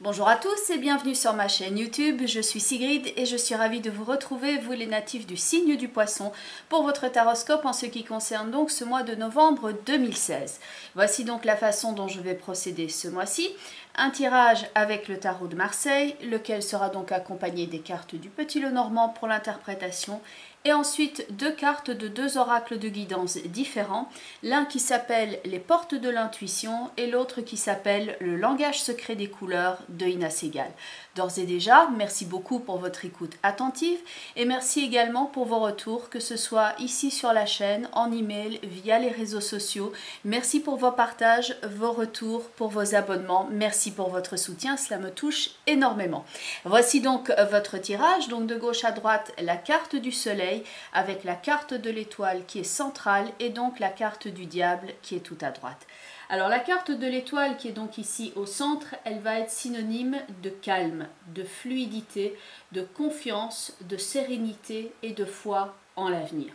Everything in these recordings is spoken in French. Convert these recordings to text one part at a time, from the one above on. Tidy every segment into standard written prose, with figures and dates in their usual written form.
Bonjour à tous et bienvenue sur ma chaîne YouTube, je suis Sigrid et je suis ravie de vous retrouver, vous les natifs du signe du poisson, pour votre taroscope en ce qui concerne donc ce mois de novembre 2016. Voici donc la façon dont je vais procéder ce mois-ci. Un tirage avec le tarot de Marseille, lequel sera donc accompagné des cartes du Petit Lenormand pour l'interprétation, et ensuite deux cartes de deux oracles de guidance différents, l'un qui s'appelle les portes de l'intuition et l'autre qui s'appelle le langage secret des couleurs de Ina Segal. D'ores et déjà, merci beaucoup pour votre écoute attentive et merci également pour vos retours, que ce soit ici sur la chaîne, en email, via les réseaux sociaux. Merci pour vos partages, vos retours, pour vos abonnements. Merci pour votre soutien, cela me touche énormément. Voici donc votre tirage, donc de gauche à droite, la carte du soleil avec la carte de l'étoile qui est centrale et donc la carte du diable qui est tout à droite. Alors la carte de l'étoile qui est donc ici au centre, elle va être synonyme de calme, de fluidité, de confiance, de sérénité et de foi en l'avenir.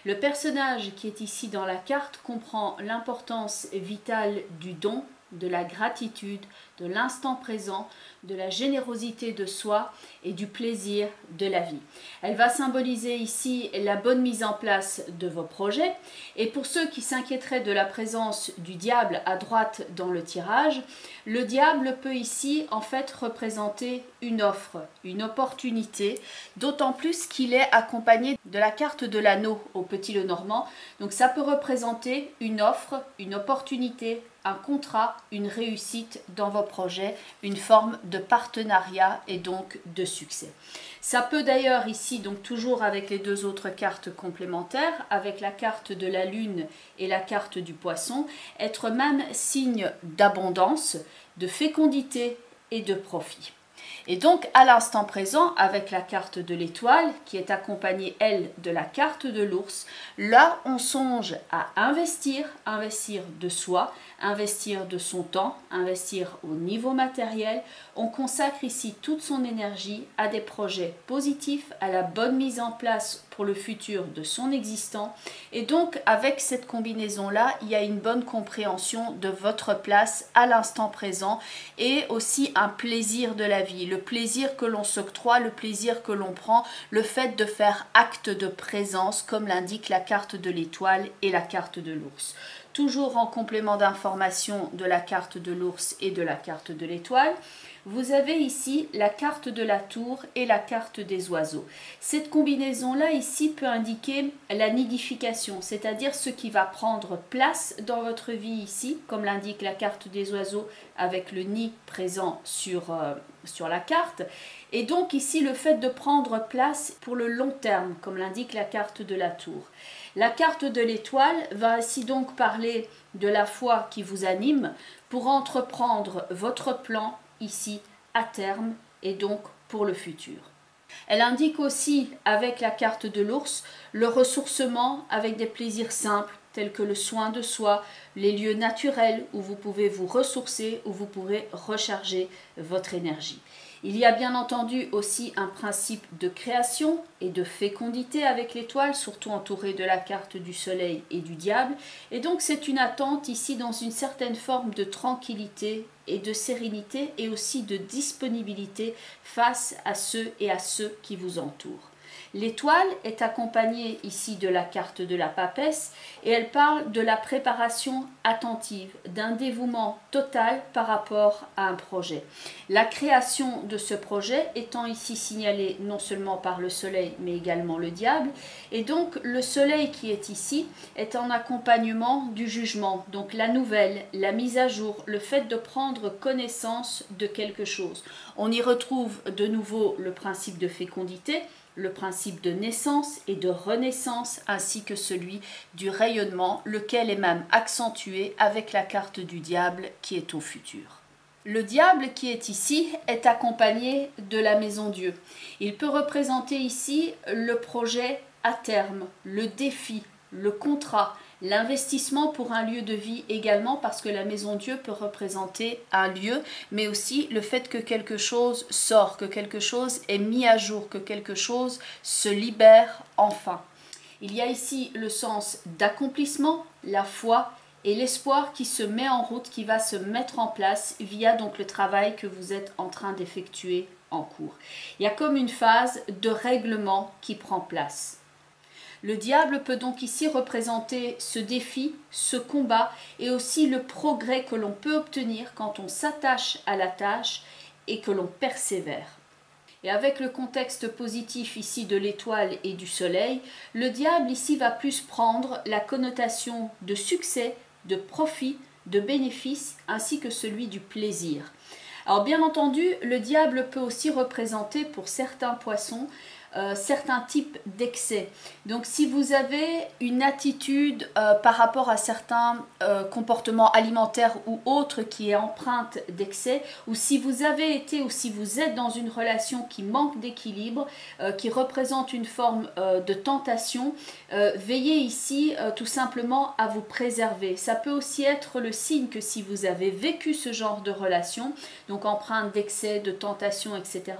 Le personnage qui est ici dans la carte comprend l'importance vitale du don, de la gratitude, de l'instant présent, de la générosité de soi et du plaisir de la vie. Elle va symboliser ici la bonne mise en place de vos projets. Et pour ceux qui s'inquiéteraient de la présence du diable à droite dans le tirage, le diable peut ici en fait représenter une offre, une opportunité, d'autant plus qu'il est accompagné de la carte de l'anneau au Petit Lenormand. Donc ça peut représenter une offre, une opportunité, un contrat, une réussite dans vos projets, une forme de partenariat et donc de succès. Ça peut d'ailleurs ici, donc toujours avec les deux autres cartes complémentaires, avec la carte de la lune et la carte du poisson, être même signe d'abondance, de fécondité et de profit. Et donc à l'instant présent, avec la carte de l'étoile qui est accompagnée elle de la carte de l'ours, là on songe à investir de soi, investir de son temps, investir au niveau matériel. On consacre ici toute son énergie à des projets positifs, à la bonne mise en place pour le futur de son existant. Et donc avec cette combinaison là, il y a une bonne compréhension de votre place à l'instant présent et aussi un plaisir de la vie, le plaisir que l'on s'octroie, le plaisir que l'on prend, le fait de faire acte de présence comme l'indique la carte de l'étoile et la carte de l'ours. Toujours en complément d'information de la carte de l'ours et de la carte de l'étoile, vous avez ici la carte de la tour et la carte des oiseaux. Cette combinaison-là ici peut indiquer la nidification, c'est-à-dire ce qui va prendre place dans votre vie ici, comme l'indique la carte des oiseaux avec le nid présent sur la carte. Et donc ici le fait de prendre place pour le long terme, comme l'indique la carte de la tour. La carte de l'étoile va ainsi donc parler de la foi qui vous anime pour entreprendre votre plan ici à terme et donc pour le futur. Elle indique aussi avec la carte de l'ours le ressourcement avec des plaisirs simples tels que le soin de soi, les lieux naturels où vous pouvez vous ressourcer, où vous pourrez recharger votre énergie. Il y a bien entendu aussi un principe de création et de fécondité avec l'étoile, surtout entourée de la carte du soleil et du diable. Et donc c'est une attente ici dans une certaine forme de tranquillité et de sérénité et aussi de disponibilité face à ceux et à ceux qui vous entourent. L'étoile est accompagnée ici de la carte de la papesse et elle parle de la préparation attentive, d'un dévouement total par rapport à un projet. La création de ce projet étant ici signalée non seulement par le soleil mais également le diable. Et donc le soleil qui est ici est en accompagnement du jugement, donc la nouvelle, la mise à jour, le fait de prendre connaissance de quelque chose. On y retrouve de nouveau le principe de fécondité, le principe de naissance et de renaissance ainsi que celui du rayonnement, lequel est même accentué avec la carte du diable qui est au futur. Le diable qui est ici est accompagné de la maison Dieu. Il peut représenter ici le projet à terme, le défi, le contrat, l'investissement pour un lieu de vie également, parce que la maison Dieu peut représenter un lieu, mais aussi le fait que quelque chose sort, que quelque chose est mis à jour, que quelque chose se libère enfin. Il y a ici le sens d'accomplissement, la foi et l'espoir qui se met en route, qui va se mettre en place via donc le travail que vous êtes en train d'effectuer en cours. Il y a comme une phase de règlement qui prend place. Le diable peut donc ici représenter ce défi, ce combat et aussi le progrès que l'on peut obtenir quand on s'attache à la tâche et que l'on persévère. Et avec le contexte positif ici de l'étoile et du soleil, le diable ici va plus prendre la connotation de succès, de profit, de bénéfice ainsi que celui du plaisir. Alors bien entendu, le diable peut aussi représenter pour certains poissons certains types d'excès. Donc si vous avez une attitude par rapport à certains comportements alimentaires ou autres qui est empreinte d'excès, ou si vous avez été ou si vous êtes dans une relation qui manque d'équilibre, qui représente une forme de tentation, veillez ici tout simplement à vous préserver. Ça peut aussi être le signe que si vous avez vécu ce genre de relation, donc empreinte d'excès, de tentation, etc.,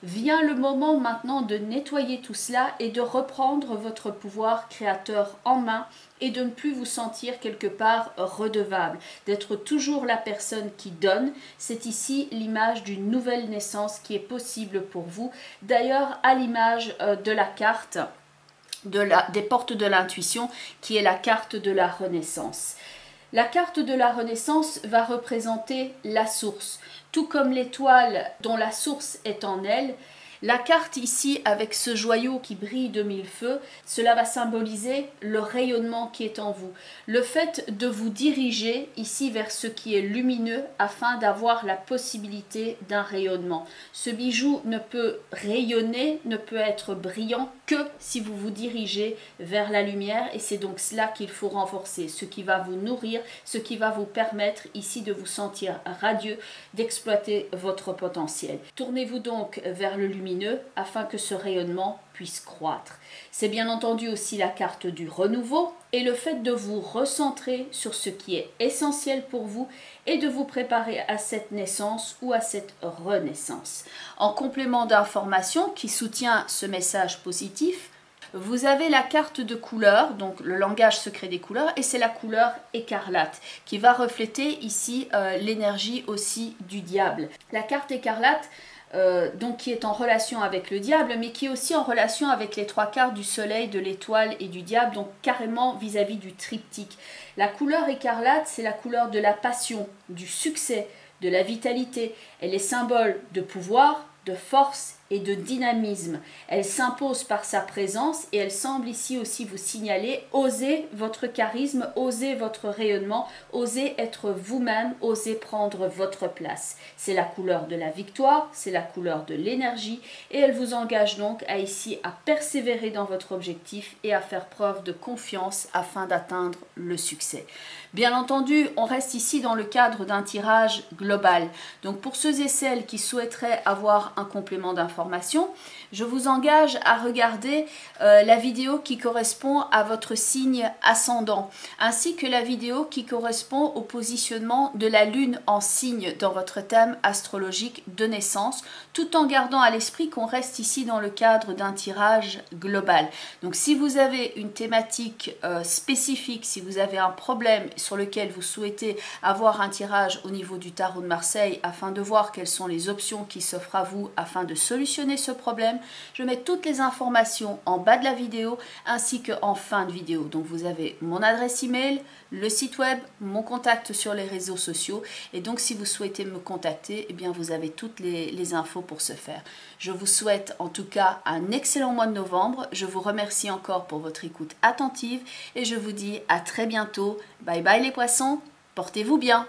vient le moment maintenant de nettoyer tout cela et de reprendre votre pouvoir créateur en main et de ne plus vous sentir quelque part redevable, d'être toujours la personne qui donne. C'est ici l'image d'une nouvelle naissance qui est possible pour vous. D'ailleurs, à l'image de la carte des portes de l'intuition, qui est la carte de la renaissance. La carte de la renaissance va représenter la source, tout comme l'étoile dont la source est en elle. La carte ici avec ce joyau qui brille de mille feux, cela va symboliser le rayonnement qui est en vous. Le fait de vous diriger ici vers ce qui est lumineux afin d'avoir la possibilité d'un rayonnement. Ce bijou ne peut rayonner, ne peut être brillant que si vous vous dirigez vers la lumière et c'est donc cela qu'il faut renforcer, ce qui va vous nourrir, ce qui va vous permettre ici de vous sentir radieux, d'exploiter votre potentiel. Tournez-vous donc vers le lumineux afin que ce rayonnement puisse croître. C'est bien entendu aussi la carte du renouveau et le fait de vous recentrer sur ce qui est essentiel pour vous et de vous préparer à cette naissance ou à cette renaissance. En complément d'information qui soutient ce message positif, vous avez la carte de couleur, donc le langage secret des couleurs, et c'est la couleur écarlate qui va refléter ici l'énergie aussi du diable. La carte écarlate donc qui est en relation avec le diable, mais qui est aussi en relation avec les trois quarts du soleil, de l'étoile et du diable, donc carrément vis-à-vis du triptyque. La couleur écarlate, c'est la couleur de la passion, du succès, de la vitalité. Elle est symbole de pouvoir, de force et de dynamisme. Elle s'impose par sa présence et elle semble ici aussi vous signaler, osez votre charisme, osez votre rayonnement, osez être vous-même, osez prendre votre place. C'est la couleur de la victoire, c'est la couleur de l'énergie et elle vous engage donc à ici à persévérer dans votre objectif et à faire preuve de confiance afin d'atteindre le succès. Bien entendu, on reste ici dans le cadre d'un tirage global. Donc pour ceux et celles qui souhaiteraient avoir un complément d'information, je vous engage à regarder la vidéo qui correspond à votre signe ascendant, ainsi que la vidéo qui correspond au positionnement de la lune en signe dans votre thème astrologique de naissance, tout en gardant à l'esprit qu'on reste ici dans le cadre d'un tirage global. Donc si vous avez une thématique spécifique, si vous avez un problème sur lequel vous souhaitez avoir un tirage au niveau du tarot de Marseille afin de voir quelles sont les options qui s'offrent à vous afin de solutionner ce problème, je mets toutes les informations en bas de la vidéo ainsi qu'en fin de vidéo. Donc vous avez mon adresse email, le site web, mon contact sur les réseaux sociaux et donc si vous souhaitez me contacter, eh bien vous avez toutes les infos pour ce faire. Je vous souhaite en tout cas un excellent mois de novembre. Je vous remercie encore pour votre écoute attentive et je vous dis à très bientôt. Bye bye les poissons, portez-vous bien.